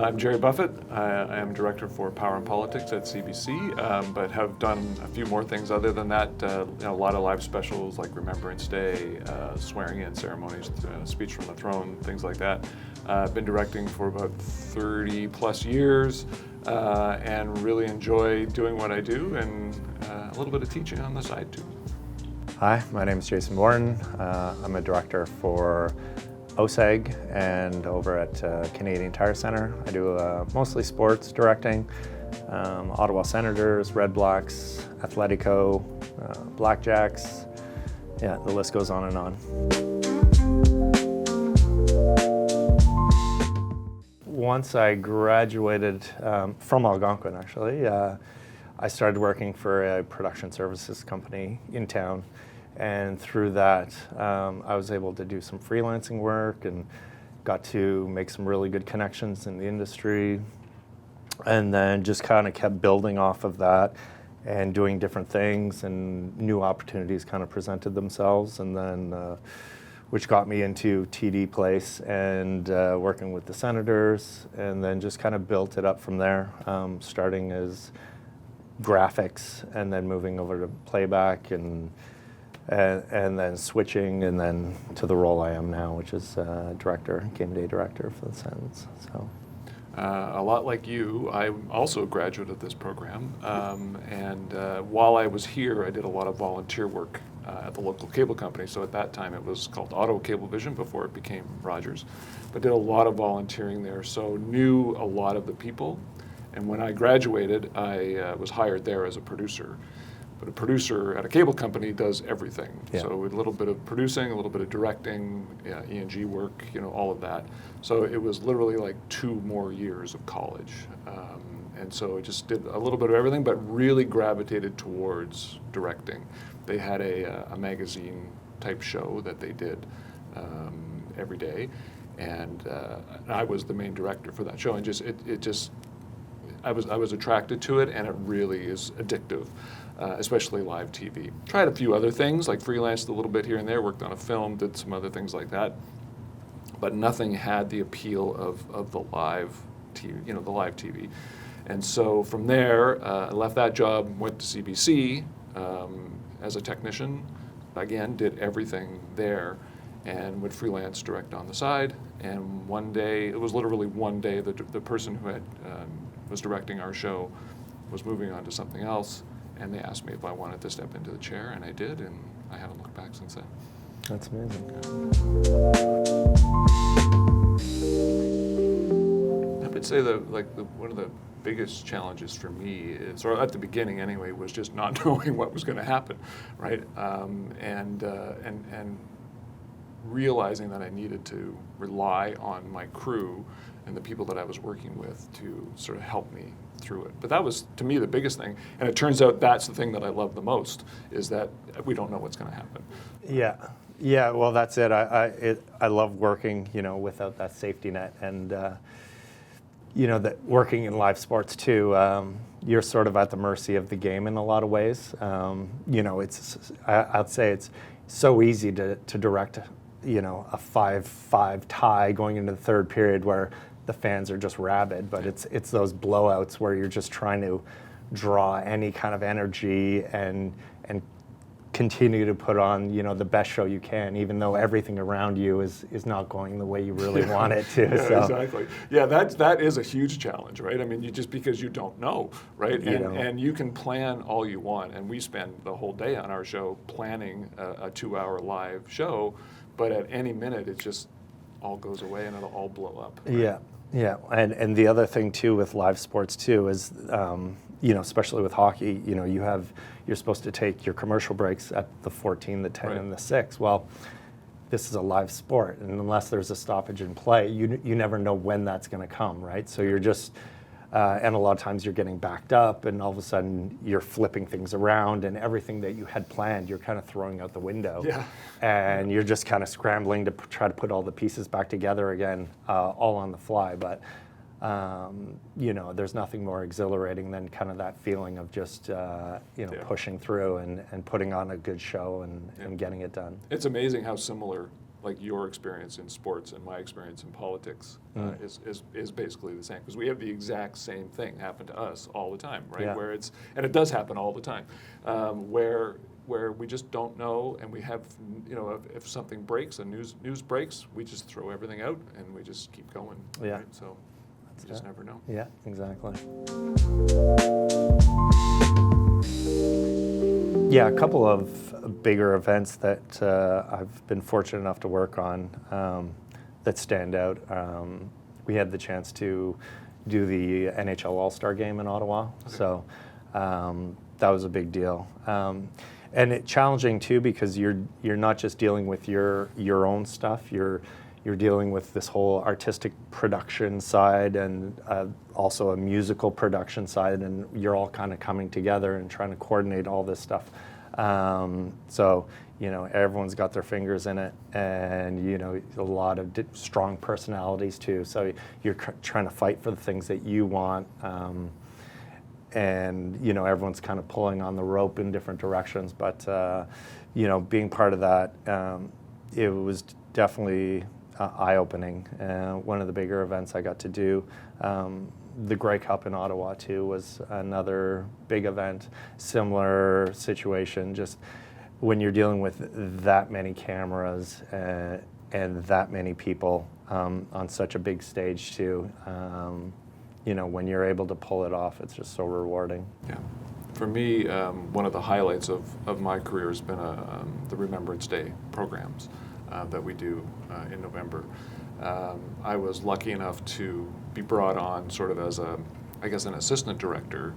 I'm Gerry Buffett. I am Director for Power and Politics at CBC, but have done a few more things other than that. A lot of live specials like Remembrance Day, swearing-in ceremonies, speech from the throne, things like that. I've been directing for about 30 plus years and really enjoy doing what I do, and a little bit of teaching on the side too. Hi, my name is Jason Worden. I'm a director for OSEG and over at Canadian Tire Centre. I do mostly sports directing, Ottawa Senators, Red Blacks, Athletico, Blackjacks. Yeah, the list goes on and on. Once I graduated from Algonquin, actually, I started working for a production services company in town. And through that, I was able to do some freelancing work and got to make some really good connections in the industry. And then just kind of kept building off of that and doing different things, and new opportunities kind of presented themselves. And then, which got me into TD Place and working with the Senators, and then just kind of built it up from there, starting as graphics and then moving over to playback and then switching and then to the role I am now, which is director, game day director for the Sens. So, a lot like you, I'm also a graduate of this program, and while I was here, I did a lot of volunteer work at the local cable company. So at that time, it was called Ottawa Cablevision before it became Rogers, but did a lot of volunteering there. So knew a lot of the people, and when I graduated, I was hired there as a producer. But a producer at a cable company does everything. Yeah. So a little bit of producing, a little bit of directing, E&G work, all of that. So it was literally like 2 more years of college. And so I just did a little bit of everything, but really gravitated towards directing. They had a magazine type show that they did every day. And I was the main director for that show. And I was attracted to it, and it really is addictive. Especially live TV. Tried a few other things, like freelanced a little bit here and there, worked on a film, did some other things like that, but nothing had the appeal of the live TV, the live TV. And so from there, I left that job, went to CBC as a technician, again, did everything there, and would freelance direct on the side. And one day, it was literally one day, the person who had was directing our show was moving on to something else. And they asked me if I wanted to step into the chair, and I did, and I haven't looked back since then. that's amazing. I would say one of the biggest challenges for me is, or at the beginning anyway, was just not knowing what was going to happen, right? And realizing that I needed to rely on my crew and the people that I was working with to sort of help me through it. But that was, to me, the biggest thing. And it turns out that's the thing that I love the most, is that we don't know what's going to happen. Yeah. Well, that's it. I love working, without that safety net, and that working in live sports too. You're sort of at the mercy of the game in a lot of ways. I'd say it's so easy to direct, a 5-5 tie going into the third period where the fans are just rabid, but it's those blowouts where you're just trying to draw any kind of energy and continue to put on the best show you can, even though everything around you is not going the way you really want it to. Yeah, so. Exactly. Yeah, that is a huge challenge, right? I mean, just because you don't know, right? And you can plan all you want, and we spend the whole day on our show planning a 2-hour live show, but at any minute it just all goes away and it'll all blow up. Right? Yeah, and the other thing too with live sports too is, especially with hockey, you're supposed to take your commercial breaks at the 14, the 10, right, and the 6. Well, this is a live sport, and unless there's a stoppage in play, you never know when that's going to come, right? So you're just, and a lot of times you're getting backed up, and all of a sudden you're flipping things around, and everything that you had planned, you're kind of throwing out the window. Yeah. And you're just kind of scrambling to try to put all the pieces back together again, all on the fly. But there's nothing more exhilarating than kind of that feeling of just pushing through and putting on a good show and getting it done. It's amazing how similar like your experience in sports and my experience in politics is basically the same, because we have the exact same thing happen to us all the time, right? Yeah. Where and it does happen all the time, where we just don't know, and we have, if something breaks, news breaks, we just throw everything out and we just keep going. Yeah. Right? So you just never know. Yeah, exactly. Yeah, a couple of bigger events that I've been fortunate enough to work on that stand out. We had the chance to do the NHL All-Star Game in Ottawa, so that was a big deal. And it's challenging too, because you're not just dealing with your own stuff. You're dealing with this whole artistic production side, and also a musical production side, and you're all kind of coming together and trying to coordinate all this stuff. So everyone's got their fingers in it, and a lot of strong personalities too. So you're trying to fight for the things that you want. And everyone's kind of pulling on the rope in different directions, but being part of that, it was definitely eye-opening. One of the bigger events I got to do, the Grey Cup in Ottawa too, was another big event. Similar situation, just when you're dealing with that many cameras and that many people on such a big stage too. When you're able to pull it off, it's just so rewarding. Yeah. For me, one of the highlights of my career has been the Remembrance Day programs that we do in November. I was lucky enough to be brought on sort of as an assistant director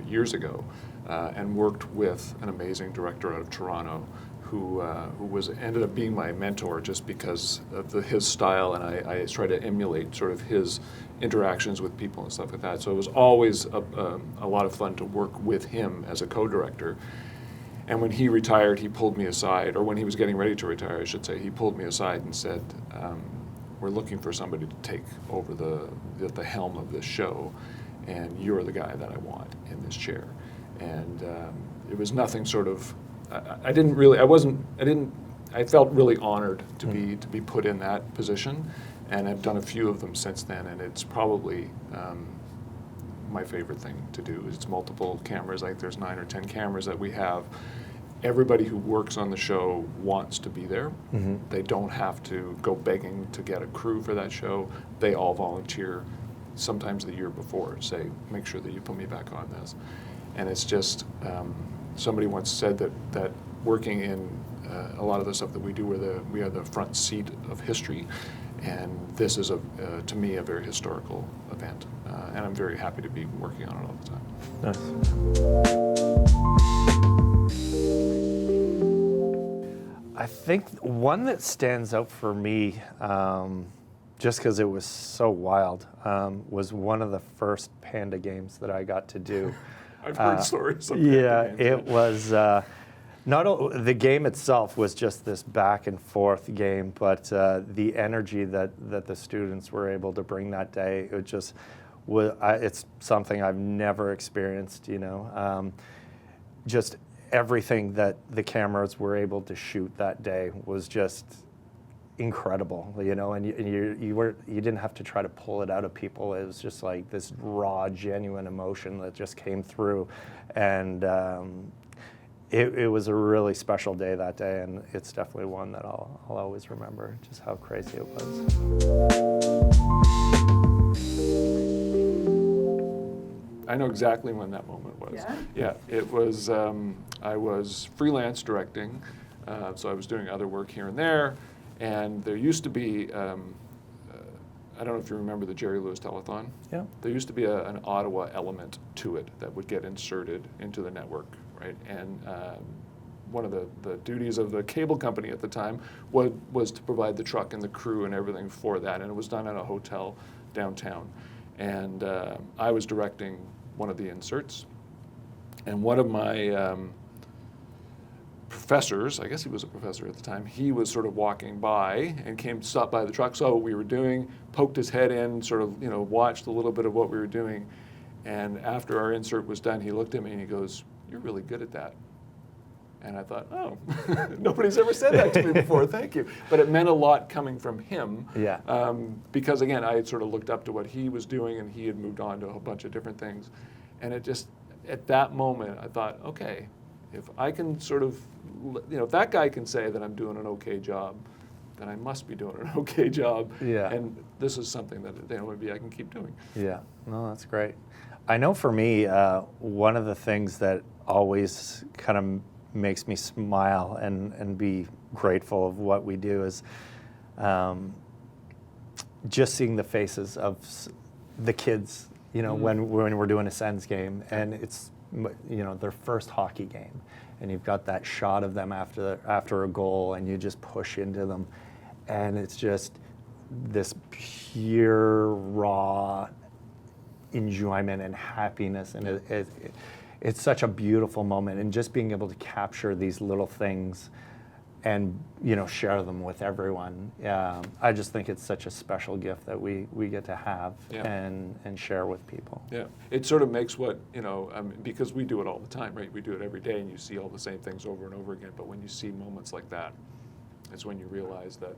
years ago, and worked with an amazing director out of Toronto who ended up being my mentor just because of his style, and I tried to emulate sort of his interactions with people and stuff like that. So it was always a lot of fun to work with him as a co-director. And when he retired, he pulled me aside, or when he was getting ready to retire, I should say, he pulled me aside and said, we're looking for somebody to take over the helm of this show, and you're the guy that I want in this chair. And it was nothing sort of, I felt really honored to be put in that position, and I've done a few of them since then, and it's probably my favorite thing to do. It's multiple cameras, like there's 9 or 10 cameras that we have. Everybody who works on the show wants to be there. Mm-hmm. They don't have to go begging to get a crew for that show. They all volunteer, sometimes the year before, say, make sure that you put me back on this. And it's just, somebody once said that working in a lot of the stuff that we do, we are the front seat of history, and this is, to me, a very historical event. And I'm very happy to be working on it all the time. Nice. I think one that stands out for me, just because it was so wild, was one of the first Panda games that I got to do. I've heard stories of Panda games. It was, the game itself was just this back and forth game, but the energy that the students were able to bring that day, it just it's something I've never experienced, just everything that the cameras were able to shoot that day was just incredible, and you didn't have to try to pull it out of people. It was just like this raw, genuine emotion that just came through, and it was a really special day that day, and it's definitely one that I'll always remember, just how crazy it was. I know exactly when that moment was. Yeah, it was, I was freelance directing, so I was doing other work here and there, and there used to be, I don't know if you remember the Jerry Lewis Telethon. Yeah. There used to be an Ottawa element to it that would get inserted into the network, right? And one of the duties of the cable company at the time was to provide the truck and the crew and everything for that, and it was done at a hotel downtown. And I was directing one of the inserts, and one of my professors, I guess he was a professor at the time, he was sort of walking by and came to stop by the truck, saw what we were doing, poked his head in, sort of, watched a little bit of what we were doing, and after our insert was done, he looked at me and he goes, "You're really good at that." And I thought, oh, nobody's ever said that to me before, thank you. But it meant a lot coming from him. Yeah. Because again, I had sort of looked up to what he was doing, and he had moved on to a whole bunch of different things. And it just, at that moment, I thought, okay, if I can sort of, if that guy can say that I'm doing an okay job, then I must be doing an okay job. Yeah. And this is something that maybe I can keep doing. Yeah, no, that's great. I know for me, one of the things that always kind of makes me smile and be grateful of what we do is just seeing the faces of the kids, when we're doing a Sens game, and it's, their first hockey game, and you've got that shot of them after a goal, and you just push into them, and it's just this pure, raw enjoyment and happiness, and it's such a beautiful moment, and just being able to capture these little things and share them with everyone. I just think it's such a special gift that we get to have and share with people. Yeah, it sort of makes what, because we do it all the time, right? We do it every day, and you see all the same things over and over again, but when you see moments like that, it's when you realize that,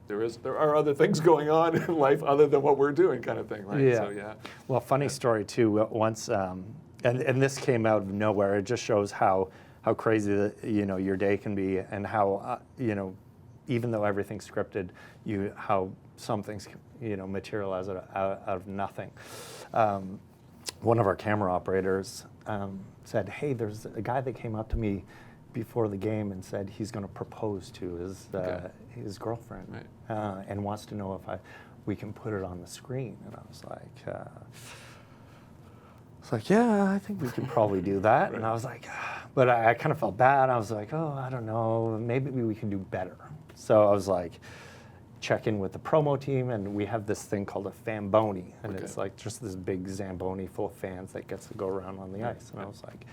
there are other things going on in life other than what we're doing, kind of thing, right? Yeah. So, yeah. Well, funny story too. Once, and this came out of nowhere. It just shows how crazy your day can be, and how even though everything's scripted, how some things materialize out of nothing. One of our camera operators said, "Hey, there's a guy that came up to me before the game and said he's going to propose to his girlfriend, right. And wants to know if we can put it on the screen." And I was like, yeah, I think we could probably do that. Right. And I was like, but I kind of felt bad. I was like, oh, I don't know, maybe we can do better. So I was like, check in with the promo team, and we have this thing called a Famboni, and it's like just this big Zamboni full of fans that gets to go around on the ice. And I was like,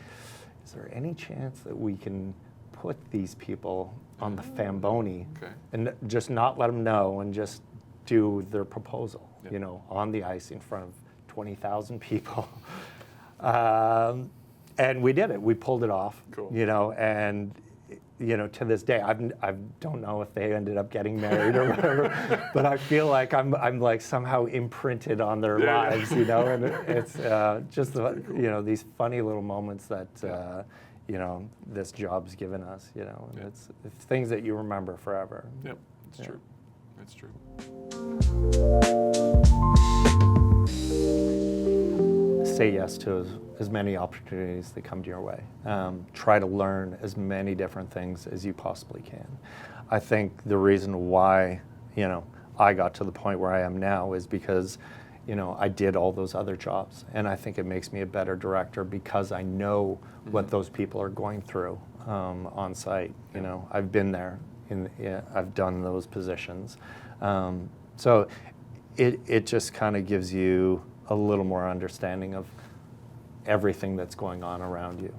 is there any chance that we can put these people on the Famboni and just not let them know, and just do their proposal, on the ice in front of 20,000 people? And we did it. We pulled it off. Cool. And to this day, I don't know if they ended up getting married or whatever, but I feel like I'm like somehow imprinted on their lives, and it's just these funny little moments that this job's given us, and it's things that you remember forever. Yep, it's true. It's true. Say yes to as many opportunities that come to your way. Try to learn as many different things as you possibly can. I think the reason why, I got to the point where I am now is because, I did all those other jobs. And I think it makes me a better director because I know what those people are going through on site. I've been there, I've done those positions. So it just kind of gives you a little more understanding of everything that's going on around you.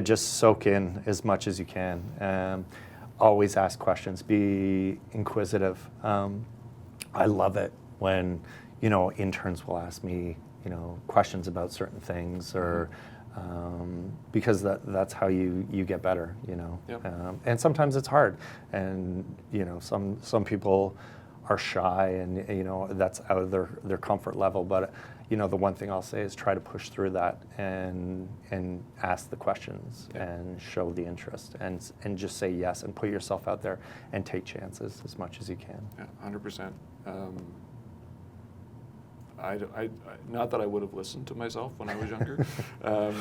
Just soak in as much as you can. Always ask questions, be inquisitive. I love it when, interns will ask me, questions about certain things, or because that's how you get better, and sometimes it's hard, and some people are shy, and that's out of their comfort level, but the one thing I'll say is try to push through that and ask the questions and show the interest, and just say yes and put yourself out there and take chances as much as you can. Yeah, 100%. I not that I would have listened to myself when I was younger,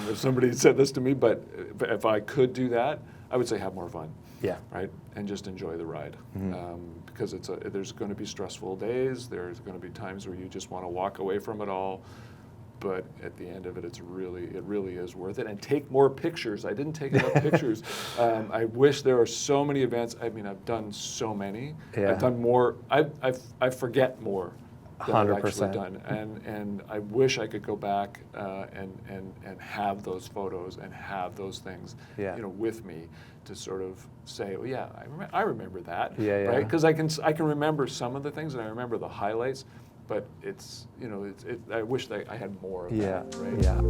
if somebody had said this to me, but if I could do that, I would say have more fun. Yeah. Right? And just enjoy the ride. Because there's going to be stressful days, there's going to be times where you just want to walk away from it all, but at the end of it, it really is worth it. And take more pictures. I didn't take enough pictures. I wish there were so many events. I mean, I've done so many. Yeah. I've done more. I forget more than I've 100%. actually done. And I wish I could go back and have those photos and have those things, with me to sort of say, oh yeah, I remember that, Yeah. right? Because I can remember some of the things, and I remember the highlights, but it's, you know, I wish that I had more of Yeah, that, right? yeah.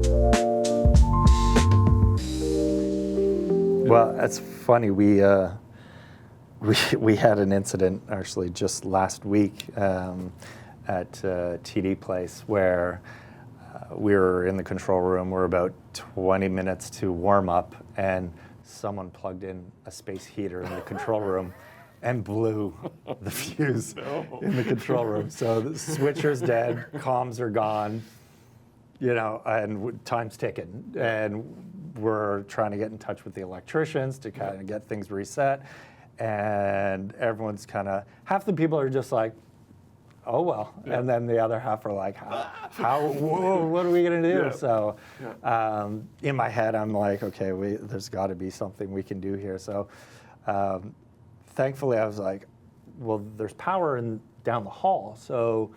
Well, that's funny. We had an incident actually just last week at TD Place where we were in the control room. We're about 20 minutes to warm up, and someone plugged in a space heater in the control room and blew the fuse in the control room. So the switcher's dead, comms are gone, you know, and time's ticking. And we're trying to get in touch with the electricians to kind of get things reset. And everyone's kind of, half the people are just like, oh, well. Yeah. And then the other half are like, whoa, what are we going to do? Yeah. So in my head, I'm like, okay, there's got to be something we can do here. So thankfully, I was like, well, there's power down the hall. So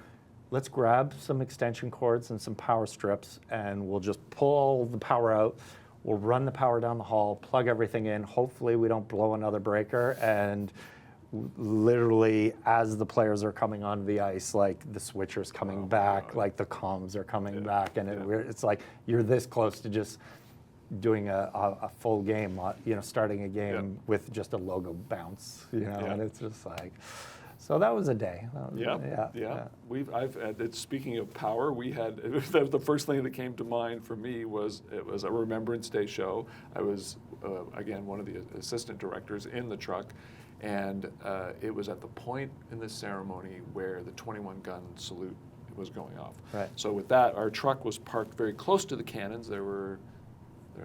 let's grab some extension cords and some power strips, and we'll just pull the power out. We'll run the power down the hall, plug everything in. Hopefully we don't blow another breaker. And literally, as the players are coming onto the ice, like the switcher's coming back, like the comms are coming back, and it's like you're this close to just doing a full game, you know, starting a game with just a logo bounce, you know, and it's just like, so that was a day. Speaking of power, we had, the first thing that came to mind for me was, it was a Remembrance Day show. I was, again, one of the assistant directors in the truck, and it was at the point in the ceremony where the 21-gun salute was going off. Right. So with that, our truck was parked very close to the cannons. I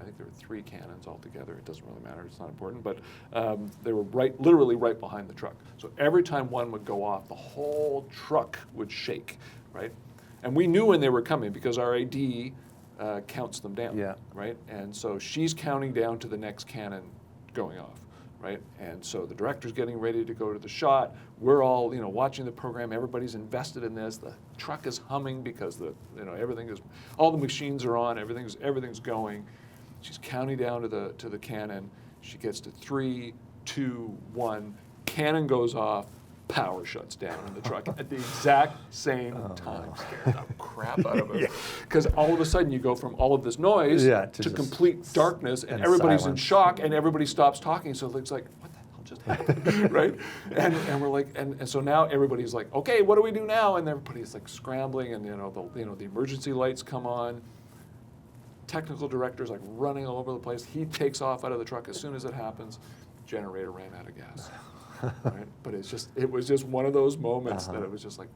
think there were 3 cannons altogether. It doesn't really matter. It's not important. But they were literally right behind the truck. So every time one would go off, the whole truck would shake, right? And we knew when they were coming because our AD counts them down, right? And so she's counting down to the next cannon going off, right? And so the director's getting ready to go to the shot. We're all, you know, watching the program. Everybody's invested in this. The truck is humming because all the machines are on. Everything's going. She's counting down to the cannon. She gets to 3, 2, 1. Cannon goes off. Power shuts down in the truck at the exact same time. Scared the crap out of us. Because all of a sudden you go from all of this noise to complete darkness, and everybody's in shock, and everybody stops talking. So it's like, what the hell just happened, right? And we're like, and so now everybody's like, okay, what do we do now? And everybody's like scrambling, and the emergency lights come on. Technical director's like running all over the place. He takes off out of the truck as soon as it happens. Generator ran out of gas. Right? But it was just one of those moments that it was just like,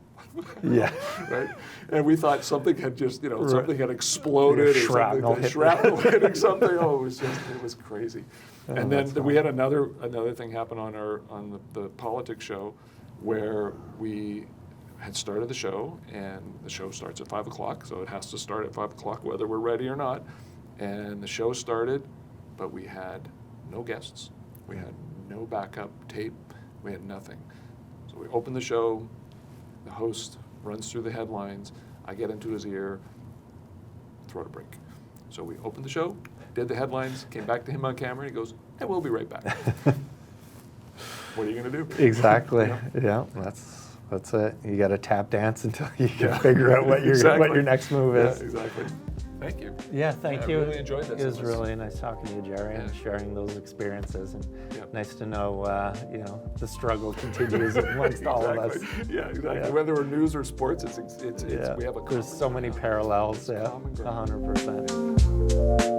right? And we thought something had just, something had exploded, shrapnel hitting something. Oh, it was crazy. And then we had another thing happen on the politics show, where we had started the show, and the show starts at 5 o'clock, so it has to start at 5 o'clock whether we're ready or not. And the show started, but we had no guests. We had no backup tape. We had nothing. So we open the show, the host runs through the headlines, I get into his ear, throw to break. So we opened the show, did the headlines, came back to him on camera, and he goes, hey, we'll be right back. What are you going to do? Exactly. Yeah, that's it. You got to tap dance until you can figure out what your next move is. Yeah, exactly. Thank you. Yeah, thank you. I really enjoyed this. It was really nice talking to you, Gerry, and sharing those experiences. And nice to know, the struggle continues amongst all of us. Yeah, exactly. Yeah. Whether we're news or sports, we have a There's so many parallels. common ground. 100%.